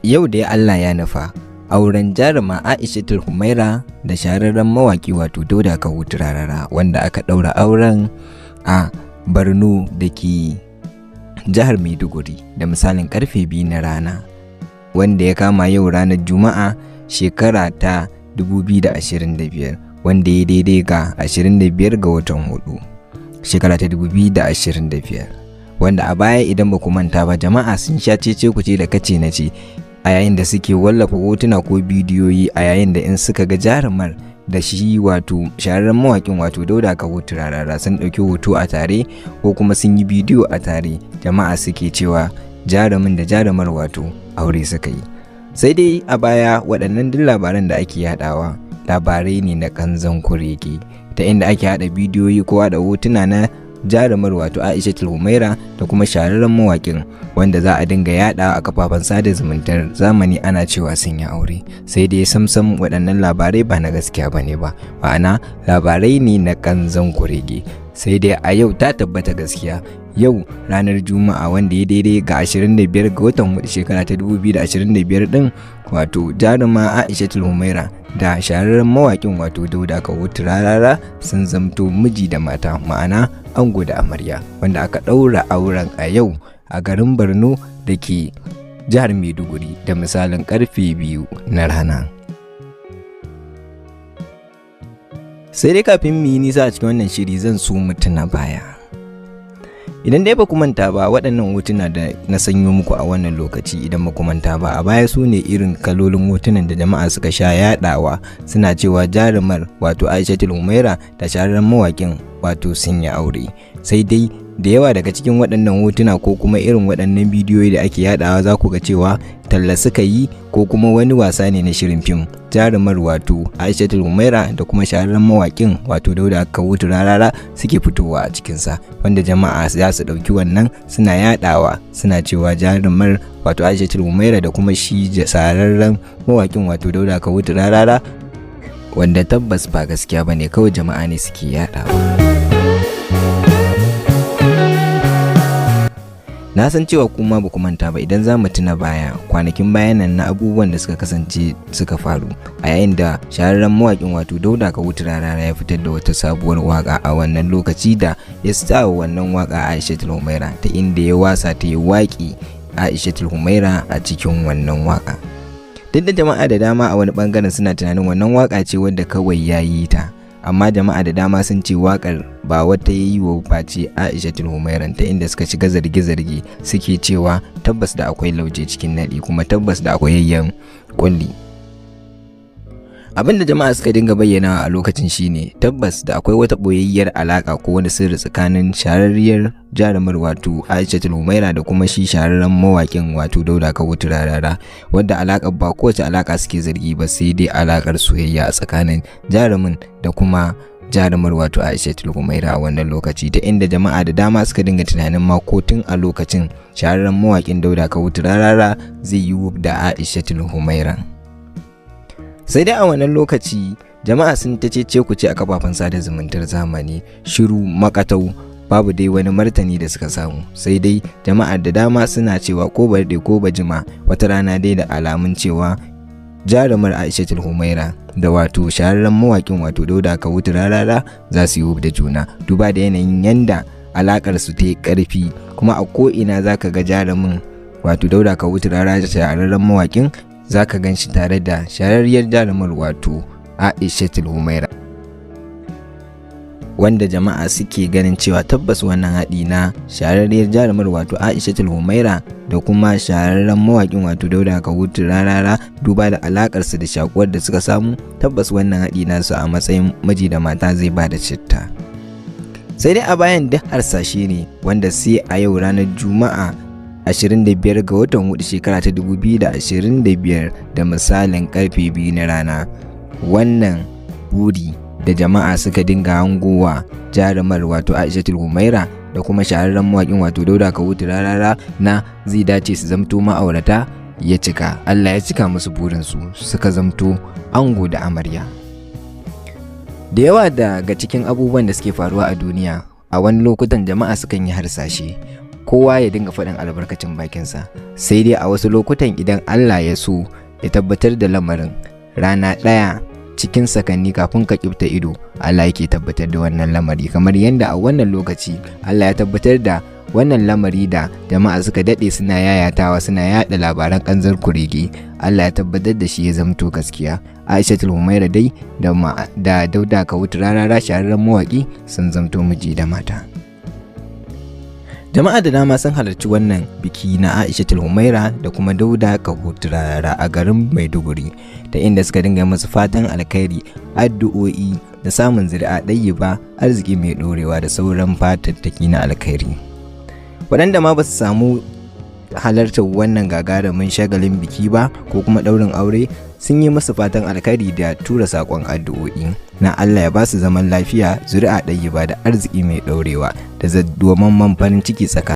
Yau dai Allah ya nufa auren jaruma Aishatul Humaira da shahararren mawaki wato Dauda Kahutu Rarara, wanda aka ɗaura auren a Borno da ke jihar Maiduguri da misalin karfe 2 na rana, wanda ya kama yau ranar Juma'a shekara ta 2025, wanda ya daidai ga 25 ga watan 4 shekara ta 2025, wanda a baya idan ba ku manta ba jama'a sun sha cece kuce da kace na ce a yayin da suke wallafa hotuna ko bidiyoyi a yayin da in suka ga jarumar da shi wato shahararren mawakin wato Dauda Kahutu Rarara sun ɗauki hoto a tare ko kuma sun yi bidiyo a tare, jama'a suke cewa jarumin da jarumar wato aure suka yi. Sai dai a baya waɗannan duk labaran da ake yadawa labarai ne na kanzon kurege, ta inda ake hada bidiyoyi ko hada hotuna na jarumar wato Aishatul Humaira da kuma shahararren mawakin, wanda za a dinga yada a kafafen sada zumuntar zamani ana cewa sun yi aure. Sai dai samsam waɗannan labarai ba na gaskiya bane ba, ma'ana labarai ne na kanzon kurege. Sai dai a yau ta tabbata gaskiya, yau ranar Juma'a wanda ya daidai ga 25 ga watan 4 shekara ta 2025 din, wato jaruma Aishatul Humaira da shahararren mawakin wato Dauda Kahutu Rarara sun zamto miji da mata, ma'ana ango da amarya, wanda aka ɗaura auren a yau a garin Borno da ke jihar Maiduguri da misalin karfe 2 na rana. Sai dai kafin mu yi nisa a cikin wannan shiri zan so mu tuna baya. Idan dai ba ku manta ba, waɗannan hotuna da na sanyo muku a wannan lokaci idan ba ku manta ba, a baya su ne irin kalolin hotunan da jama'a suka sha yaɗawa suna cewa jarumar wato Aishatul Humaira da shahararren mawakin wato sun yi aure. Sai dai da yawa daga cikin waɗannan hotuna ko kuma irin waɗannan bidiyoyi da ake yadawa za ku ga cewa talla suka yi ko kuma wani wasa ne na shirin fim. Jarumar wato Aishatul Humaira da kuma shahararren mawakin wato Dauda Kahutu Rarara suke fitowa a cikinsa, wanda jama'a za su ɗauki wannan suna yadawa suna cewa jarumar wato Aishatul Humaira da kuma shi shahararren mawakin wato Dauda Kahutu Rarara, wanda tabbas ba gaskiya bane, kawai jama'a ne suke yadawa. Na san cewa kuma ba ku manta ba idan za mu tuna baya, kwanakin bayan nan na abubuwan da suka kasance suka faru a yayin da shahararren mawakin wato Dauda Kahutu Rarara ya fitar da wata sabuwar waka a wannan lokaci da ya sa wannan waka Aishatul Humaira, ta inda ya wasa ta yi waki Aishatul Humaira a cikin wannan waka. Duk da jama'a da dama a wani bangaren suna tunanin wannan waka ce wadda kawai ya yi ta, amma jama'a da dama sun ce wakar ba wata yayi wa face Aishatul Humaira, ta inda suka shiga zarge-zarge suke cewa tabbas da akwai lauje cikin nadi, kuma tabbas da akwai yayyan kulli. Abinda jama'a suka dinga bayyana a lokacin shine tabbas da akwai wata boyayyar alaka ko wani sirri tsakanin shahararriyar jarumar wato Aishatul Humaira da kuma shi shahararren mawakin wato Dauda Kahutu Rarara, wadda alakar ba kowace alaka suke zargi ba, sai dai alakar soyayya a tsakanin jarumin da kuma jarumar wato Aishatul Humaira a wannan lokaci, ta inda jama'a da dama suka dinga tunanin ma ko tun a lokacin shahararren mawakin Dauda Kahutu Rarara zai yi da Aishatul Humaira. Sai dai a wannan lokaci jama'a sun ta cece ku ce a kafafen sada zumuntar zamani, shiru makatau, babu dai wani martani da suka samu. Sai dai jama'a da dama suna cewa ko barde ko bajima wata rana dai da alamun cewa jarumar Aishatul Humaira da wato shahararren mawakin wato Dauda Kahutu Rarara za su yi da juna, duba da yanayin yanda alakar su ta yi karfi, kuma a ko ina zaka ga jarumin wato Dauda Kahutu Rarara da shahararren mawakin zaka gan shi tare da shahararriyar jarumar wato Aishatul Humaira, wanda jama'a suke ganin cewa tabbas wannan haɗi na shahararriyar jarumar wato Aishatul Humaira da kuma shahararren mawakin wato Dauda Kahutu Rarara, duba da alakarsu da shakuwar da suka samu, tabbas wannan haɗi nasu a matsayin miji da mata zai ba da citta. Sai dai a bayan duk harsashe ne, wanda sai a yau ranar Juma'a 25 ga watan 4 shekara ta 2025 da misalin karfe 2 na rana, wannan buri da jama'a suka dinga hangowa jarumar wato Aishatul Humaira da kuma shahararren mawakin wato Dauda Kahutu Rarara na zai dace su zamto ma'aurata ya cika. Allah ya cika musu burinsu, suka zamto ango da amarya. Da yawa daga cikin abubuwan da suke faruwa a duniya, a wani lokutan jama'a sukan yi harsashe kowa ya dinga faɗin albarkacin bakinsa, sai dai a wasu lokutan idan Allah ya so ya tabbatar da lamarin, rana ɗaya cikin sakanni kafin ka kifta ido Allah yake tabbatar da wannan lamari, kamar yadda a wannan lokaci Allah ya tabbatar da wannan lamari da jama'a suka daɗe suna yayatawa, suna yaɗa labaran ƙanzar kurege. Allah ya tabbatar da shi ya zamto gaskiya. Aishatul Humaira dai da Dauda Kahutu Rarara shahararren mawaƙi sun zamto miji da mata. Jama'a da dama sun halarci wannan biki na Aishatul Humaira da kuma Dauda Kahutu Rarara a garin Maiduguri, ta inda suka dinga masu fatan alkhairi, addu'o'i da samun zuri'a ɗayyiba, arziki mai ɗorewa da sauran fatattaki na alkhairi. Waɗanda ma ba su samu halartar wannan gagarumin shagalin biki ba ko kuma ɗaurin aure sun yi masu fatan alkhairi da tura saƙon addu'o'i na Allah ya ba su zaman lafiya, zuri'a ɗayyiba da arziki mai ɗorewa da zaddoman farin ciki tsakanin